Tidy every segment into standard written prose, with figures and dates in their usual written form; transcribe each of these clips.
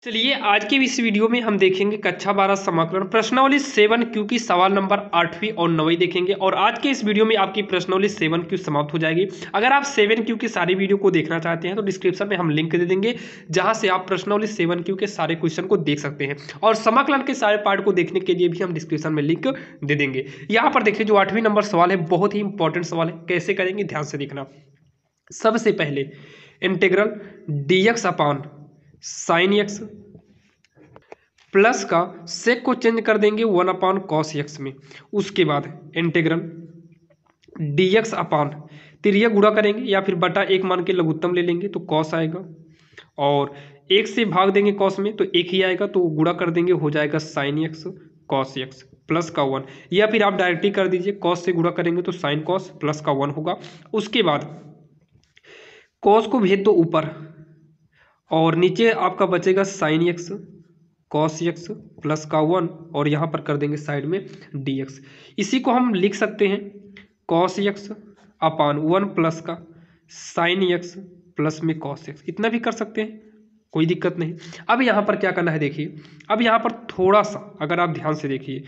चलिए आज की इस वीडियो में हम देखेंगे कक्षा 12 समाकलन प्रश्नावली 7Q की सवाल नंबर 8वीं और 9वीं देखेंगे। और आज के इस वीडियो में आपकी प्रश्नावली 7Q समाप्त हो जाएगी। अगर आप 7Q की सारी वीडियो को देखना चाहते हैं तो डिस्क्रिप्शन में हम लिंक दे देंगे, जहां से आप प्रश्नावली 7Q के सारे क्वेश्चन को देख सकते हैं। और समाकलन के सारे पार्ट को देखने के लिए भी हम डिस्क्रिप्शन में लिंक दे देंगे। यहाँ पर देखिए जो 8वीं नंबर सवाल है बहुत ही इंपॉर्टेंट सवाल है। कैसे करेंगे ध्यान से देखना। सबसे पहले integral dx upon sine x plus का सेक को चेंज कर देंगे 1/cos x में। उसके बाद इंटीग्रल dx अपॉन तिर्यक गुणा करेंगे या फिर बटा एक मान के लघुत्तम ले लेंगे तो cos आएगा, और एक से भाग देंगे cos में तो एक ही आएगा, तो गुणा कर देंगे हो जाएगा sin x cos x plus का 1, या फिर आप डायरेक्टली कर दीजिए cos से गुणा करेंगे तो sin cos प्लस का 1 होगा। उसके बाद cos को भेज दो ऊपर और नीचे आपका बचेगा sin x cos x plus का 1, और यहाँ पर कर देंगे साइड में dx। इसी को हम लिख सकते हैं cos x अपान 1 प्लस का sin x प्लस में cos x, इतना भी कर सकते हैं, कोई दिक्कत नहीं। अब यहाँ पर क्या करना है देखिए, अब यहाँ पर थोड़ा सा अगर आप ध्यान से देखिए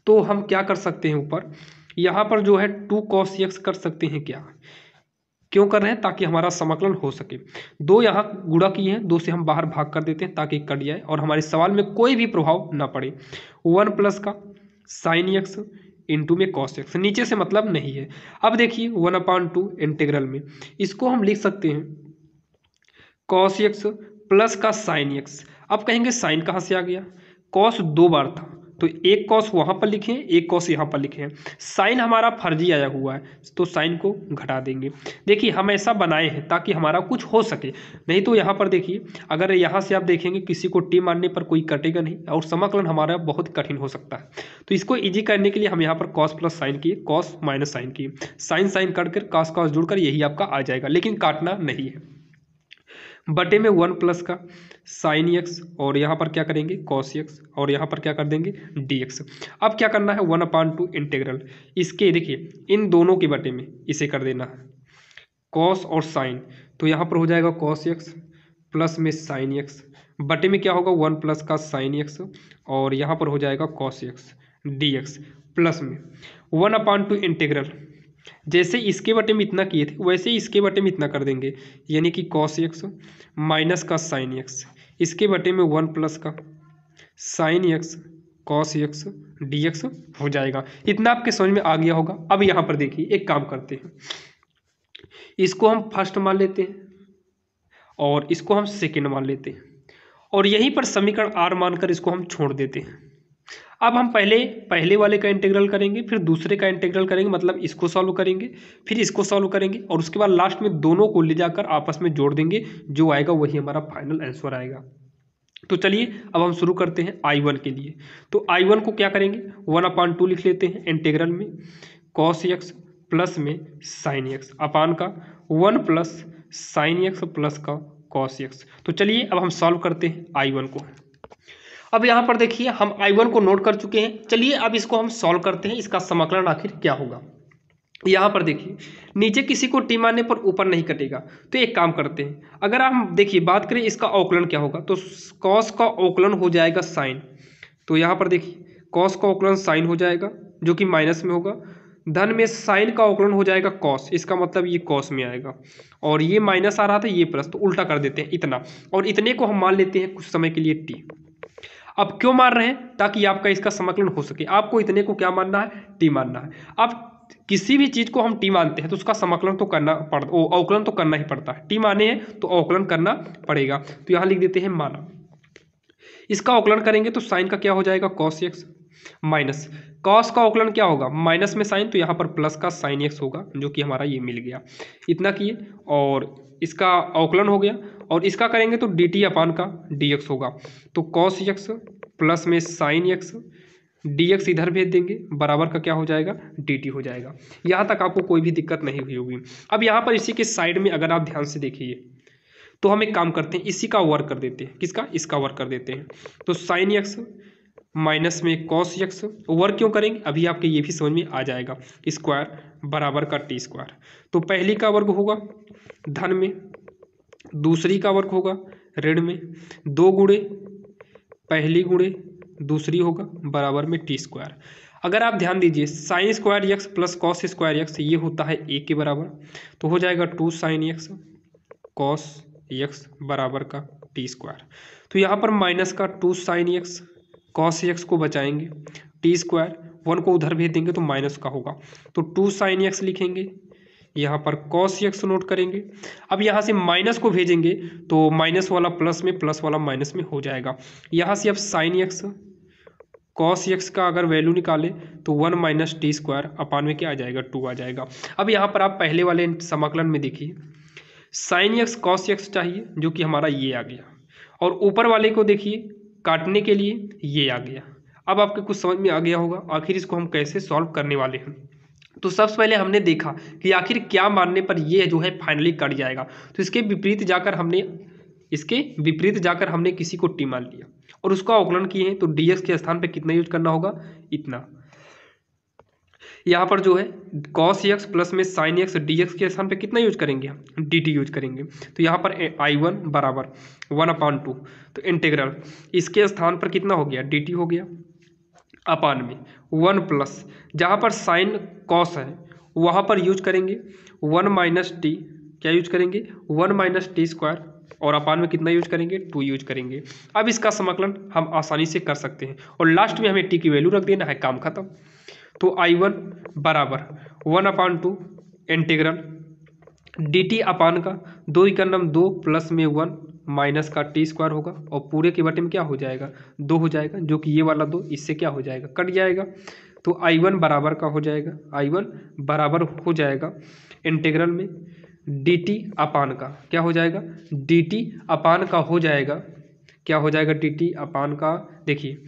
तो हम क्या कर सकते हैं, ऊपर यहाँ पर जो है 2 cos x कर सकते हैं। क्यों कर रहे हैं? ताकि हमारा समाकलन हो सके। दो यहाँ गुणा किए हैं, दो से हम बाहर भाग कर देते हैं ताकि कट जाए और हमारे सवाल में कोई भी प्रभाव ना पड़े। 1 प्लस का साइन एक्स इंटू में कॉस एक्स, नीचे से मतलब नहीं है। अब देखिए 1/2 इंटीग्रल में इसको हम लिख सकते हैं कॉस एक्स प्लस का साइन एक्स। अब कहेंगे साइन कहाँ से आ गया? कॉस 2 बार था तो एक कॉस वहाँ पर लिखें, एक कॉस यहाँ पर लिखें। साइन हमारा फर्जी आया हुआ है तो साइन को घटा देंगे। देखिए हम ऐसा बनाए हैं ताकि हमारा कुछ हो सके, नहीं तो यहाँ पर देखिए अगर यहाँ से आप देखेंगे किसी को टी मारने पर कोई कटेगा नहीं और समाकलन हमारा बहुत कठिन हो सकता है। तो इसको ईजी करने के लिए हम यहाँ पर कॉस प्लस साइन किए, कॉस माइनस साइन किए, साइन साइन कट कर कॉस कॉस जुड़कर यही आपका आ जाएगा, लेकिन काटना नहीं है। बटे में 1 प्लस का साइन एक्स और यहाँ पर क्या करेंगे कॉस एक्स और यहाँ पर क्या कर देंगे dx। अब क्या करना है 1/2 इंटीग्रल इसके, देखिए इन दोनों के बटे में इसे कर देना है कॉस और साइन, तो यहाँ पर हो जाएगा कॉस एक्स प्लस में साइन एक्स, बटे में क्या होगा 1 प्लस का साइन एक्स और यहाँ पर हो जाएगा कॉस एक्स dx प्लस में 1/2 इंटीग्रल, जैसे इसके बटे में इतना किए थे वैसे इसके बटे में इतना कर देंगे, यानी कि कॉस एक्स माइनस का साइन एक्स, इसके बटे में 1 प्लस का sine x cos x dx हो जाएगा। इतना आपके समझ में आ गया होगा। अब यहाँ पर देखिए एक काम करते हैं, इसको हम फर्स्ट मान लेते हैं और इसको हम सेकेंड मान लेते हैं और यहीं पर समीकरण r मानकर इसको हम छोड़ देते हैं। अब हम पहले वाले का इंटीग्रल करेंगे, फिर दूसरे का इंटीग्रल करेंगे, मतलब इसको सॉल्व करेंगे, फिर इसको सॉल्व करेंगे और उसके बाद लास्ट में दोनों को ले जाकर आपस में जोड़ देंगे, जो आएगा वही हमारा फाइनल आंसर आएगा। तो चलिए अब हम शुरू करते हैं I1 के लिए। तो I1 को क्या करेंगे 1/2 लिख लेते हैं इंटीग्रल में cos x प्लस में साइन एक्स अपान का 1 प्लस साइन एक्स प्लस का cos x। तो चलिए अब हम सॉल्व करते हैं I1 को। अब यहाँ पर देखिए हम I1 को नोट कर चुके हैं। चलिए अब इसको हम सॉल्व करते हैं, इसका समाकलन आखिर क्या होगा। यहाँ पर देखिए नीचे किसी को टी मारने पर ऊपर नहीं कटेगा, तो एक काम करते हैं, अगर हम देखिए बात करें इसका अवकलन क्या होगा, तो कॉस का अवकलन हो जाएगा साइन। तो यहाँ पर देखिए कॉस का अवकलन साइन हो जाएगा जो कि माइनस में होगा, धन में साइन का अवकलन हो जाएगा कॉस, इसका मतलब ये कॉस में आएगा, और ये माइनस आ रहा था ये प्लस, तो उल्टा कर देते हैं इतना, और इतने को हम मान लेते हैं कुछ समय के लिए टी। अब क्यों मान रहे हैं? ताकि आपका इसका समाकलन हो सके। आपको इतने को क्या मानना है? टी मानना है। अब किसी भी चीज को हम टी मानते हैं तो उसका समाकलन तो करना पड़ता, अवकलन तो करना ही पड़ता है। टी माने हैं तो अवकलन करना पड़ेगा, तो यहाँ लिख देते हैं माना। इसका अवकलन करेंगे तो साइन का क्या हो जाएगा कॉस एक्स माइनस कॉस का अवकलन क्या होगा माइनस में साइन, तो यहाँ पर प्लस का साइन एक्स होगा जो कि हमारा ये मिल गया। इतना किए और इसका अवकलन हो गया, और इसका करेंगे तो डी टी अपान का डी एक्स होगा, तो कॉस एक्स प्लस में साइन एक्स डी एक्स इधर भेज देंगे, बराबर का क्या हो जाएगा डी टी हो जाएगा। यहाँ तक आपको कोई भी दिक्कत नहीं हुई होगी। अब यहाँ पर इसी के साइड में अगर आप ध्यान से देखिए तो हम एक काम करते हैं, इसी का वर्क कर देते हैं। किसका? इसका वर्क कर देते हैं। तो साइन एक्स माइनस में कॉस एक्स, वर्क क्यों करेंगे अभी आपके ये भी समझ में आ जाएगा, स्क्वायर बराबर का टी स्क्वायर। तो पहली का वर्ग होगा धन में, दूसरी का वर्ग होगा ऋण में, 2 गुणे पहली गुणे दूसरी होगा बराबर में टी स्क्वायर। अगर आप ध्यान दीजिए sine square x plus cos square x ये होता है ए के बराबर, तो हो जाएगा 2 साइन एक्स कॉस एक्स बराबर का टी स्क्वायर। तो यहाँ पर माइनस का 2 साइन एक्स कॉस एक्स को बचाएंगे, टी स्क्वायर 1 को उधर भेज देंगे तो माइनस का होगा, तो 2 साइन एक्स लिखेंगे, यहाँ पर कॉस एक्स नोट करेंगे। अब यहाँ से माइनस को भेजेंगे तो माइनस वाला प्लस में, प्लस वाला माइनस में हो जाएगा। यहाँ से अब साइन एक्स कॉस एक्स का अगर वैल्यू निकाले तो 1 माइनस टी स्क्वायर अपान में क्या आ जाएगा 2 आ जाएगा। अब यहाँ पर आप पहले वाले समाकलन में देखिए साइन एक्स कॉस एक्स चाहिए जो कि हमारा ये आ गया, और ऊपर वाले को देखिए काटने के लिए ये आ गया। अब आपके कुछ समझ में आ गया होगा आखिर इसको हम कैसे सॉल्व करने वाले हैं। तो सबसे पहले हमने देखा कि आखिर क्या मानने पर ये जो है फाइनली कट जाएगा, तो इसके विपरीत जाकर हमने किसी को टी मान लिया और उसका अवकलन किए हैं, तो dx के स्थान पे कितना यूज करना होगा, इतना। यहाँ पर जो है cos x प्लस में sin x dx के स्थान पे कितना यूज करेंगे हम, dt यूज करेंगे। तो यहाँ पर I1 बराबर 1/2, तो इंटीग्रल इसके स्थान पर कितना हो गया, dt हो गया, अपान में 1 प्लस जहाँ पर साइन कॉस है वहाँ पर यूज करेंगे 1 माइनस टी, क्या यूज करेंगे 1 माइनस टी स्क्वायर, और अपान में कितना यूज करेंगे 2 यूज करेंगे। अब इसका समाकलन हम आसानी से कर सकते हैं और लास्ट में हमें टी की वैल्यू रख देना है, काम खत्म। तो I1 बराबर 1/2 इंटीग्रल dt अपान का 2 इकन्नम 2 प्लस में 1 माइनस का टी स्क्वायर होगा, और पूरे के बटे में क्या हो जाएगा 2 हो जाएगा, जो कि ये वाला 2 इससे क्या हो जाएगा, कट जाएगा। तो I1 बराबर का हो जाएगा, I1 बराबर हो जाएगा इंटीग्रल में dt अपान का क्या हो जाएगा, dt अपान का हो जाएगा, क्या हो जाएगा dt अपान का, देखिए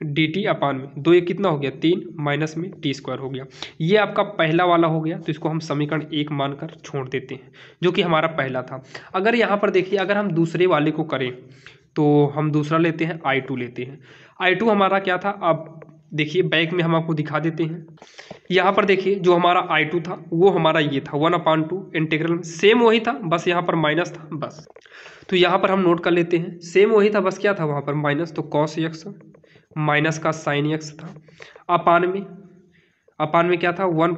dt अपान में 2 एक कितना हो गया 3 माइनस में टी स्क्वायर हो गया। ये आपका पहला वाला हो गया, तो इसको हम समीकरण 1 मानकर छोड़ देते हैं जो कि हमारा पहला था। अगर यहाँ पर देखिए अगर हम दूसरे वाले को करें तो हम दूसरा लेते हैं I2 लेते हैं। I2 हमारा क्या था, अब देखिए बैक में हम आपको दिखा देते हैं। यहाँ पर देखिए जो हमारा I2 था वो हमारा ये था 1/2 इंटीग्रल, सेम वही था बस यहाँ पर माइनस था बस। तो यहाँ पर हम नोट कर लेते हैं सेम वही था बस, क्या था वहाँ पर माइनस, तो कॉस एक्स माइनस का साइन एक्स था, अपान में क्या था 1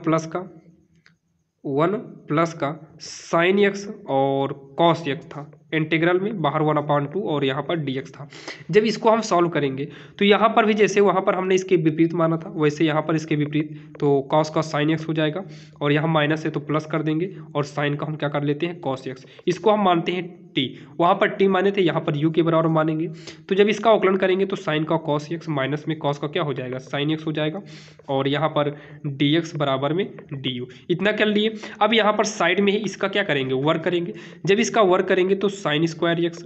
प्लस का साइन एक्स और कॉस एक्स था, इंटीग्रल में बाहर 1/2 और यहाँ पर dx था। जब इसको हम सॉल्व करेंगे तो यहाँ पर भी जैसे वहाँ पर हमने इसके विपरीत माना था वैसे यहाँ पर इसके विपरीत, तो कॉस का साइन एक्स हो जाएगा, और यहाँ माइनस है तो प्लस कर देंगे, और साइन का हम क्या कर लेते हैं कॉस एक्स, इसको हम मानते हैं टी, वहाँ पर टी माने थे यहाँ पर यू के बराबर मानेंगे। तो जब इसका अवकलन करेंगे तो साइन का कॉस एक्स माइनस में कॉस का क्या हो जाएगा साइन एक्स हो जाएगा, और यहाँ पर dx बराबर में du, इतना कर लिए। अब यहाँ पर साइड में ही इसका क्या करेंगे वर्क करेंगे, जब इसका वर्क करेंगे तो साइन स्क्वायर एक्स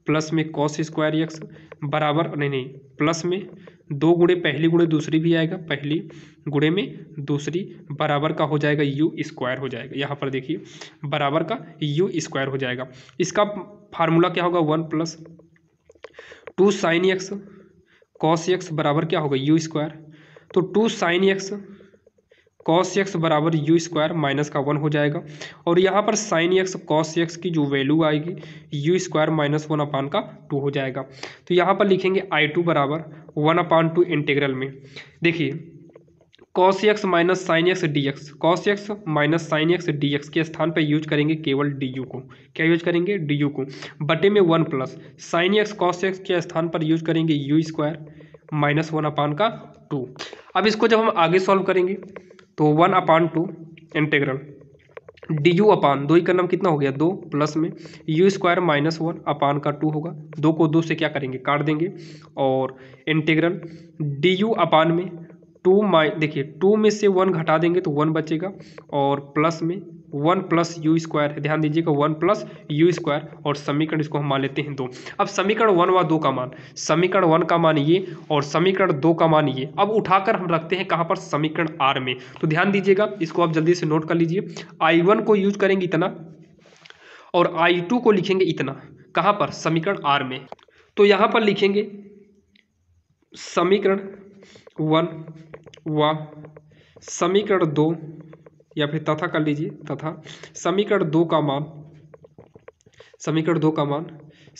प्लस में कॉस स्क्वायर एक्स बराबर नहीं प्लस में 2 गुणे पहली गुणे दूसरी भी आएगा, पहली गुणे में दूसरी बराबर का हो जाएगा यू स्क्वायर हो जाएगा। यहाँ पर देखिए बराबर का यू स्क्वायर हो जाएगा। इसका फार्मूला क्या होगा 1 plus 2 sine x cos x बराबर क्या होगा यू स्क्वायर, तो 2 साइन एक्स कॉस एक्स बराबर यू स्क्वायर माइनस का 1 हो जाएगा, और यहाँ पर साइन एक्स कॉस एक्स की जो वैल्यू आएगी यू स्क्वायर माइनस 1 का 2 हो जाएगा। तो यहाँ पर लिखेंगे I2 बराबर 1/2 इंटीग्रल में देखिए cos x minus sine x D x, cos x minus sine x D x के स्थान पर यूज करेंगे केवल डी यू को, क्या यूज करेंगे डी यू को, बटे में 1 plus sine x cos x के स्थान पर यूज करेंगे यू स्क्वायर माइनस 1 का 2। अब इसको जब हम आगे सॉल्व करेंगे तो 1/2 इंटीग्रल डी यू अपान 2 का नाम कितना हो गया 2 प्लस में यू स्क्वायर माइनस 1 का 2 होगा, 2 को 2 से क्या करेंगे काट देंगे, और इंटीग्रल डी यू अपान में 2 देखिए 2 में से 1 घटा देंगे तो 1 बचेगा, और प्लस में 1 प्लस यू स्क्वायर, ध्यान दीजिएगा 1 प्लस यू स्क्वायर, और समीकरण इसको हम मान लेते हैं 2। अब समीकरण 1 व 2 का मान, समीकरण 1 का मान ये और समीकरण 2 का मान ये, अब उठाकर हम रखते हैं कहाँ पर समीकरण R में। तो ध्यान दीजिएगा इसको आप जल्दी से नोट कर लीजिए, I1 को यूज करेंगे इतना और I2 को लिखेंगे इतना, कहाँ पर समीकरण R में। तो यहाँ पर लिखेंगे समीकरण 1 व समीकरण 2, या फिर तथा कर लीजिए तथा समीकरण 2 का मान,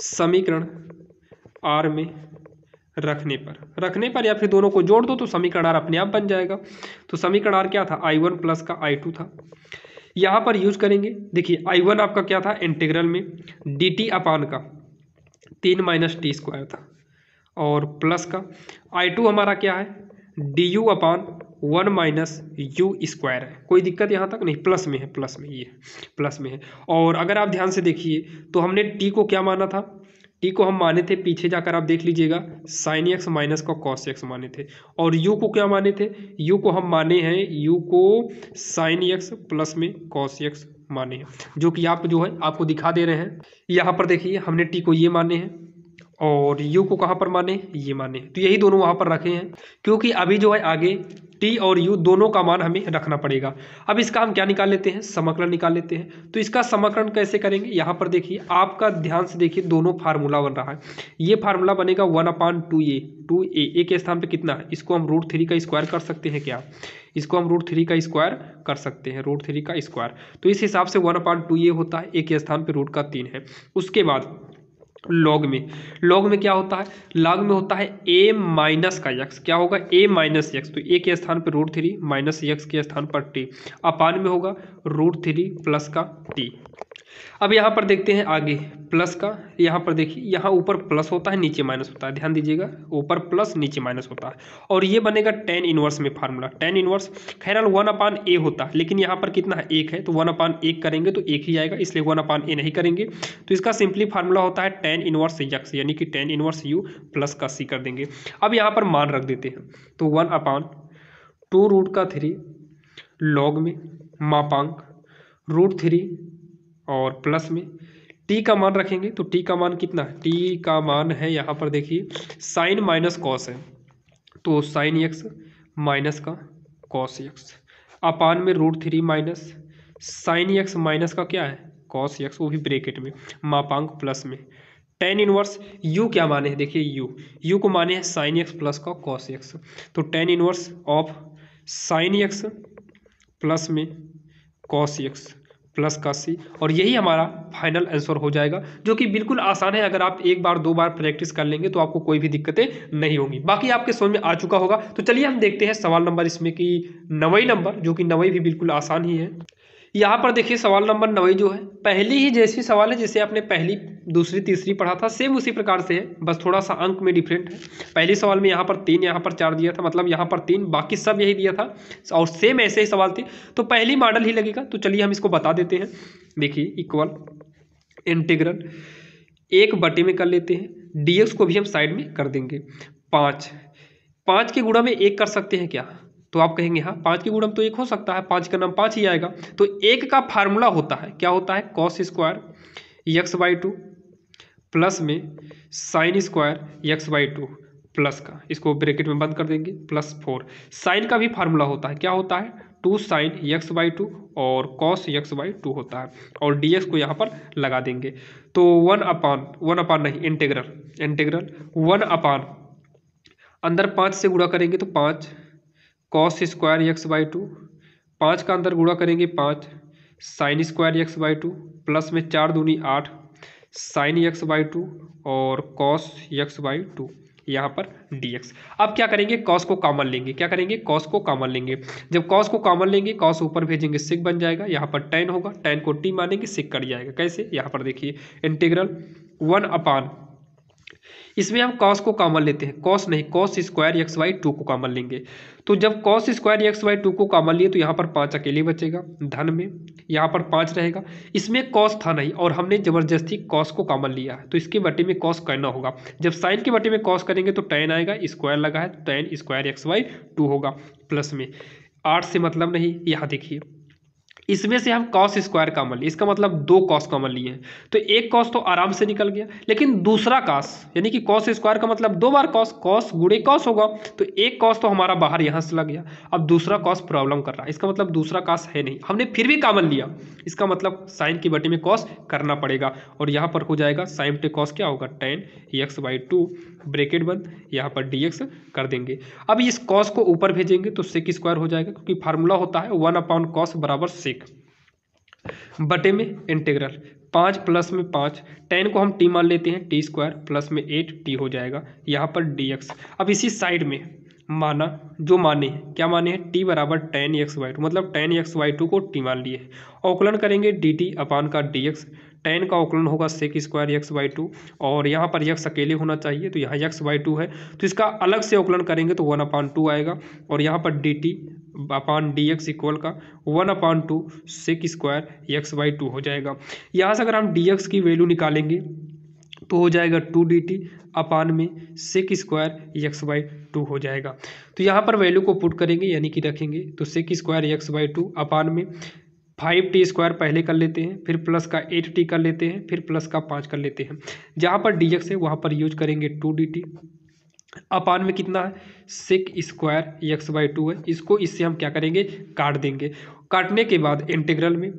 समीकरण R में रखने पर या फिर दोनों को जोड़ दो तो समीकरण आर अपने आप बन जाएगा। तो समीकरण आर क्या था, I1 प्लस का I2 था। यहाँ पर यूज करेंगे, देखिए I1 आपका क्या था इंटीग्रल में dt अपान का 3 माइनस टी स्क्वायर था, और प्लस का I2 हमारा क्या है du upon 1 minus you square है। कोई दिक्कत यहाँ तक नहीं, प्लस में है, प्लस में, ये प्लस में है। और अगर आप ध्यान से देखिए तो हमने टी को क्या माना था, टी को हम माने थे, पीछे जाकर आप देख लीजिएगा, साइन एक्स माइनस का कॉस एक्स माने थे। और यू को क्या माने थे, यू को हम माने हैं, यू को साइन एक्स प्लस में कॉस एक्स माने हैं, जो कि आप जो है आपको दिखा दे रहे हैं। यहाँ पर देखिए हमने टी को ये माने हैं और यू को कहाँ पर माने, ये माने। तो यही दोनों वहाँ पर रखे हैं, क्योंकि अभी जो है आगे टी और यू दोनों का मान हमें रखना पड़ेगा। अब इसका हम क्या निकाल लेते हैं, समाकलन निकाल लेते हैं। तो इसका समाकलन कैसे करेंगे, यहाँ पर देखिए, आपका ध्यान से देखिए, दोनों फार्मूला बन रहा है। ये फार्मूला बनेगा 1/2a, 2a के स्थान पे कितना है, इसको हम √3 का स्क्वायर कर सकते हैं क्या, इसको हम √3 का स्क्वायर कर सकते हैं, √3 का स्क्वायर। तो इस हिसाब से 1/2a होता है, a के स्थान पे √3 है। उसके बाद लॉग में क्या होता है, लॉग में होता है a माइनस का x, क्या होगा a माइनस x, तो a के स्थान पर √3 माइनस x के स्थान पर t, अपान में होगा √3 प्लस का t। अब यहाँ पर देखते हैं आगे प्लस का, यहाँ पर देखिए, यहाँ ऊपर प्लस होता है नीचे माइनस होता है, ध्यान दीजिएगा, ऊपर प्लस नीचे माइनस होता है। और ये बनेगा tan इनवर्स में फार्मूला, tan इनवर्स खैर 1/a होता है, लेकिन यहाँ पर कितना है 1 है, तो 1/1 करेंगे तो 1 ही आएगा, इसलिए 1/a नहीं करेंगे। तो इसका सिंपली फार्मूला होता है tan इनवर्स x, यानी कि tan इनवर्स u प्लस का c कर देंगे। अब यहाँ पर मान रख देते हैं, तो 1/2√3 लॉग में मापांक √3 और प्लस में t का मान रखेंगे, तो t का मान कितना है, t का मान है यहाँ पर देखिए साइन माइनस कॉस है, तो साइन x माइनस का कॉस x, अपान में √3 माइनस साइन x माइनस का क्या है कॉस x, वो भी ब्रैकेट में, मापांक प्लस में tan इनवर्स u क्या माने हैं, देखिए u को माने हैं साइन x प्लस का कॉस x, तो tan inverse of sine x plus में कॉस x प्लस का c, और यही हमारा फाइनल आंसर हो जाएगा, जो कि बिल्कुल आसान है। अगर आप एक बार दो बार प्रैक्टिस कर लेंगे तो आपको कोई भी दिक्कतें नहीं होंगी। बाकी आपके समझ में आ चुका होगा। तो चलिए हम देखते हैं सवाल नंबर इसमें कि 9वां नंबर, जो कि 9वां भी बिल्कुल आसान ही है। यहाँ पर देखिए सवाल नंबर 9 जो है, पहली ही जैसी सवाल है जैसे आपने पहली दूसरी तीसरी पढ़ा था, सेम उसी प्रकार से है, बस थोड़ा सा अंक में डिफरेंट है। पहली सवाल में यहाँ पर 3 यहाँ पर 4 दिया था, मतलब यहाँ पर 3, बाकी सब यही दिया था और सेम ऐसे ही सवाल थे, तो पहली मॉडल ही लगेगा। तो चलिए हम इसको बता देते हैं। देखिए इक्वल इंटीग्रल 1/, में कर लेते हैं, dx को भी हम साइड में कर देंगे। 5 के गुणा में 1 कर सकते हैं क्या, तो आप कहेंगे हाँ 5 के गुणा में तो 1 हो सकता है, 5 का नाम 5 ही आएगा। तो 1 का फार्मूला होता है, क्या होता है, कॉस स्क्वायर x/2 प्लस में साइन स्क्वायर x/2 प्लस का, इसको ब्रैकेट में बंद कर देंगे, +4। साइन का भी फार्मूला होता है, क्या होता है 2 साइन x/2 और कॉस x/2 होता है, और dx को यहाँ पर लगा देंगे। तो 1/1 नहीं, इंटीग्रल 1/, अंदर 5 से गुणा करेंगे तो 5 कॉस स्क्वायर x/2, 5 का अंदर गुणा करेंगे 5 साइन स्क्वायर x/2 प्लस में 4 दूनी 8 साइन x/2 और कॉस x/2, यहाँ पर dx। अब क्या करेंगे, कॉस को कॉमन लेंगे, क्या करेंगे, कॉस को कॉमन लेंगे। जब कॉस को कॉमन लेंगे, कॉस ऊपर भेजेंगे सिक बन जाएगा, यहाँ पर tan होगा, tan को t मानेंगे, सिक कट जाएगा। कैसे, यहाँ पर देखिए इंटीग्रल 1/, इसमें हम कॉस को कॉमन लेते हैं, कॉस नहीं, कॉस स्क्वायर x/2 को कॉमन लेंगे। तो जब कॉस स्क्वायर x/2 को कॉमन लिए तो यहाँ पर 5 अकेले बचेगा, धन में यहाँ पर 5 रहेगा। इसमें कॉस था नहीं और हमने जबरदस्ती कॉस को कॉमन लिया है, तो इसके बटे में कॉस करना होगा। जब साइन के बटे में कॉस करेंगे तो tan आएगा, स्क्वायर लगा है तो tan स्क्वायर x/2 होगा, प्लस में 8 से मतलब नहीं। यहाँ देखिए इसमें से हम कॉस स्क्वायर कॉमन लिए, इसका मतलब 2 कॉस कॉमन लिए हैं, तो एक कॉस तो आराम से निकल गया, लेकिन दूसरा कॉस यानी कि कॉस स्क्वायर का मतलब 2 बार कॉस, कॉस गुणे कॉस होगा, तो एक कॉस तो हमारा बाहर यहाँ से लग गया। अब दूसरा कॉस प्रॉब्लम कर रहा है, इसका मतलब दूसरा कॉस है नहीं, हमने फिर भी कॉमन लिया, इसका मतलब साइन की बटे में कॉस करना पड़ेगा, और यहाँ पर हो जाएगा साइन बटे कॉस क्या होगा, tan x/2 ब्रैकेट बंद, यहाँ पर dx कर देंगे। अब इस कॉस को ऊपर भेजेंगे तो सेक स्क्वायर हो जाएगा, क्योंकि फार्मूला होता है 1/cos बराबर सेक, बटे में इंटीग्रल 5 प्लस में 5, टेन को हम टी मान लेते हैं, टी स्क्वायर प्लस में 8 हो जाएगा यहाँ पर dx। अब इसी साइड में माना जो माने क्या माने हैं, t बराबर tan x/2, मतलब tan x/2 को t मान लिए है। अवकलन करेंगे dt अपान का dx, tan का अवकलन होगा sec स्क्वायर x/2 और यहाँ पर x अकेले होना चाहिए तो यहाँ x/2 है, तो इसका अलग से अवकलन करेंगे तो 1/2 आएगा और यहाँ पर dt अपान dx इक्वल का 1/2 sec स्क्वायर x/2 हो जाएगा। यहाँ से अगर हम dx की वैल्यू निकालेंगे तो हो जाएगा 2dt अपान में सेक स्क्वायर x/2 हो जाएगा। तो यहाँ पर वैल्यू को पुट करेंगे यानी कि रखेंगे तो सेक स्क्वायर x/2 अपान में 5t स्क्वायर पहले कर लेते हैं, फिर प्लस का 8t कर लेते हैं, फिर प्लस का 5 कर लेते हैं। जहाँ पर dx है वहाँ पर यूज करेंगे 2dt अपान में कितना है, सेक स्क्वायर x/2 है। इसको इससे हम क्या करेंगे, काट देंगे। काटने के बाद इंटीग्रल में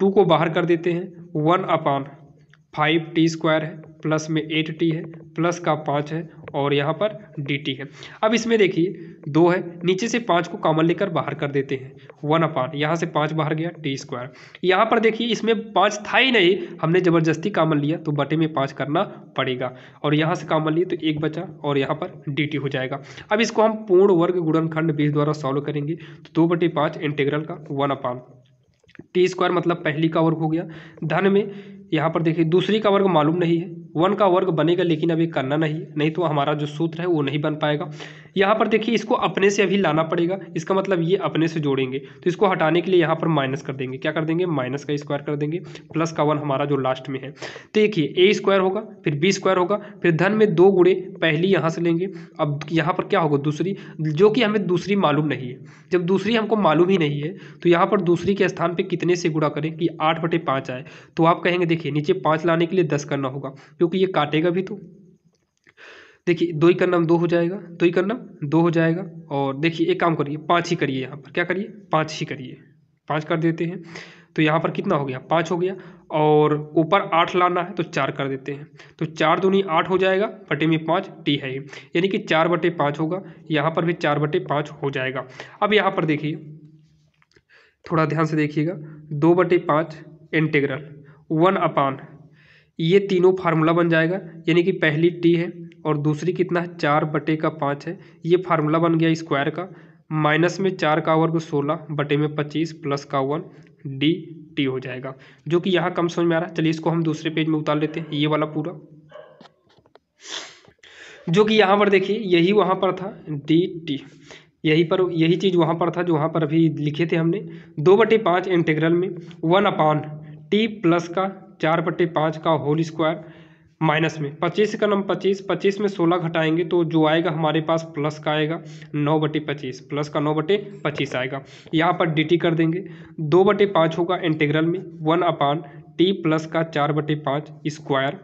2 को बाहर कर देते हैं, 1/5t स्क्वायर है प्लस में 8t है प्लस का 5 है और यहाँ पर dt है। अब इसमें देखिए 2 है, नीचे से 5 को कॉमन लेकर बाहर कर देते हैं, 1/, यहाँ से 5 बाहर गया t स्क्वायर। यहाँ पर देखिए इसमें 5 था ही नहीं, हमने ज़बरदस्ती कॉमन लिया तो बटे में 5 करना पड़ेगा और यहाँ से कॉमन लिए तो 1 बचा और यहाँ पर dt हो जाएगा। अब इसको हम पूर्ण वर्ग गुणनखंड बीज द्वारा सॉल्व करेंगे तो 2/5 इंटीग्रल का 1/t स्क्वायर मतलब पहली का वर्ग हो गया, धन में यहाँ पर देखिए दूसरी का वर्ग मालूम नहीं है, 1 का वर्ग बनेगा लेकिन अभी करना नहीं तो हमारा जो सूत्र है वो नहीं बन पाएगा। यहाँ पर देखिए इसको अपने से अभी लाना पड़ेगा, इसका मतलब ये अपने से जोड़ेंगे तो इसको हटाने के लिए यहाँ पर माइनस कर देंगे, क्या कर देंगे, माइनस का स्क्वायर कर देंगे प्लस का 1 हमारा जो लास्ट में है। देखिए ए स्क्वायर होगा फिर बी स्क्वायर होगा फिर धन में 2 गुणे पहली यहाँ से लेंगे। अब यहाँ पर क्या होगा, दूसरी, जो कि हमें दूसरी मालूम नहीं है। जब दूसरी हमको मालूम ही नहीं है तो यहाँ पर दूसरी के स्थान पर कितने से गुणा करें कि 8/5 आए, तो आप कहेंगे देखिए नीचे 5 लाने के लिए 10 करना होगा क्योंकि ये काटेगा भी। तो देखिए 2 ही करना 2 हो जाएगा, 2 ही करना 2 हो जाएगा और देखिए एक काम करिए 5 ही करिए, यहाँ पर क्या करिए 5 ही करिए, 5 कर देते हैं तो यहाँ पर कितना हो गया 5 हो गया और ऊपर 8 लाना है तो 4 कर देते हैं तो 4 दूनी 8 हो जाएगा, बटे में 5 टी है यानी कि 4/5 होगा, यहाँ पर भी 4/5 हो जाएगा। अब यहाँ पर देखिए थोड़ा ध्यान से देखिएगा, 2/5 इंटीग्रल 1/, ये तीनों फार्मूला बन जाएगा यानी कि पहली टी है और दूसरी कितना है 4/5 है, ये फार्मूला बन गया स्क्वायर का, माइनस में 4 का वर्ग 16 बटे में 25 प्लस का 1 dt हो जाएगा, जो कि यहाँ कम समझ में आ रहा है। चलिए इसको हम दूसरे पेज में उतार लेते हैं, ये वाला पूरा जो कि यहाँ पर देखिए यही वहाँ पर था dt, यही चीज़ वहाँ पर था जो वहाँ पर अभी लिखे थे हमने। 2/5 इंटीग्रल में 1/t प्लस का 4/5 का होल स्क्वायर माइनस में 25 का नाम 25 में 16 घटाएंगे तो जो आएगा हमारे पास प्लस का आएगा 9/25, प्लस का 9/25 आएगा। यहाँ पर dt कर देंगे, 2/5 होगा इंटीग्रल में 1/t प्लस का 4/5 स्क्वायर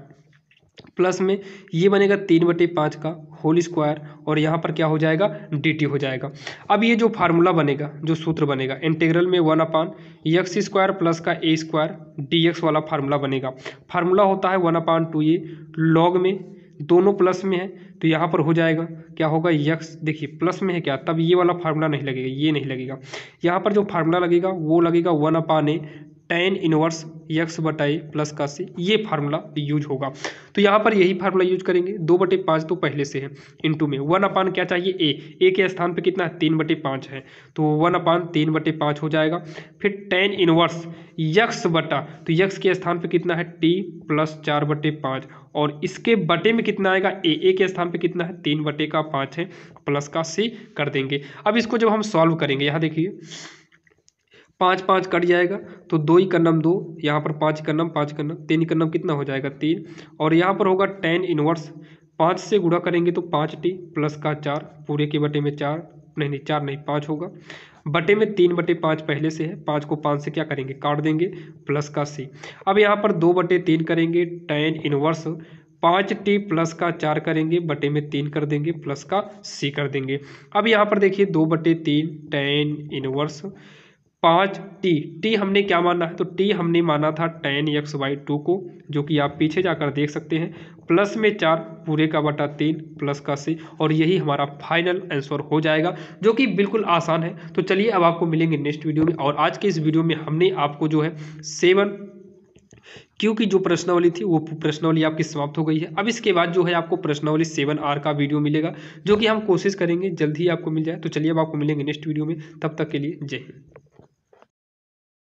प्लस में ये बनेगा 3/5 का होल स्क्वायर और यहाँ पर क्या हो जाएगा dt हो जाएगा। अब ये जो फार्मूला बनेगा, जो सूत्र बनेगा इंटीग्रल में 1/x स्क्वायर प्लस का a स्क्वायर dx वाला फार्मूला बनेगा। फार्मूला होता है 1/2a, लॉग में दोनों प्लस में है तो यहाँ पर हो जाएगा क्या होगा x, देखिए प्लस में है क्या, तब ये वाला फार्मूला नहीं लगेगा, ये नहीं लगेगा। यहाँ पर जो फार्मूला लगेगा वो लगेगा 1/a tan inverse x/a plus का c, ये फार्मूला यूज होगा। तो यहाँ पर यही फार्मूला यूज करेंगे। 2/5 तो पहले से है, इंटू में 1/, क्या चाहिए a के स्थान पे कितना है 3/5 है तो 1/3/5 हो जाएगा। फिर tan इनवर्स x बटा, तो x के स्थान पे कितना है t प्लस 4/5 और इसके बटे में कितना आएगा a के स्थान पे कितना है 3/5 है प्लस का c कर देंगे। अब इसको जब हम सॉल्व करेंगे, यहाँ देखिए 5 कट जाएगा तो 2 ही कर्नम 2, यहाँ पर 5 कर्नम 3 कर्नम कितना हो जाएगा 3 और यहाँ पर होगा tan इनवर्स 5 से गुणा करेंगे तो 5t प्लस का 4 पूरे के बटे में 4 नहीं 5 होगा, बटे में 3/5 पहले से है, 5 को 5 से क्या करेंगे काट देंगे प्लस का c। अब यहाँ पर 2/3 करेंगे tan इनवर्स 5t प्लस का 4 करेंगे बटे में 3 कर देंगे प्लस का c कर देंगे। अब यहाँ पर देखिए 2/3 tan इनवर्स 5t हमने क्या माना है, तो t हमने माना था tan x/2 को, जो कि आप पीछे जाकर देख सकते हैं, प्लस में 4 पूरे का बटा 3 प्लस का c और यही हमारा फाइनल आंसर हो जाएगा, जो कि बिल्कुल आसान है। तो चलिए अब आपको मिलेंगे नेक्स्ट वीडियो में। और आज के इस वीडियो में हमने आपको जो है 7 क्यू की जो प्रश्नावली थी वो प्रश्नावली आपकी समाप्त हो गई है। अब इसके बाद जो है आपको प्रश्नावली 7R का वीडियो मिलेगा, जो कि हम कोशिश करेंगे जल्द ही आपको मिल जाए। तो चलिए अब आपको मिलेंगे नेक्स्ट वीडियो में, तब तक के लिए जय हिंद।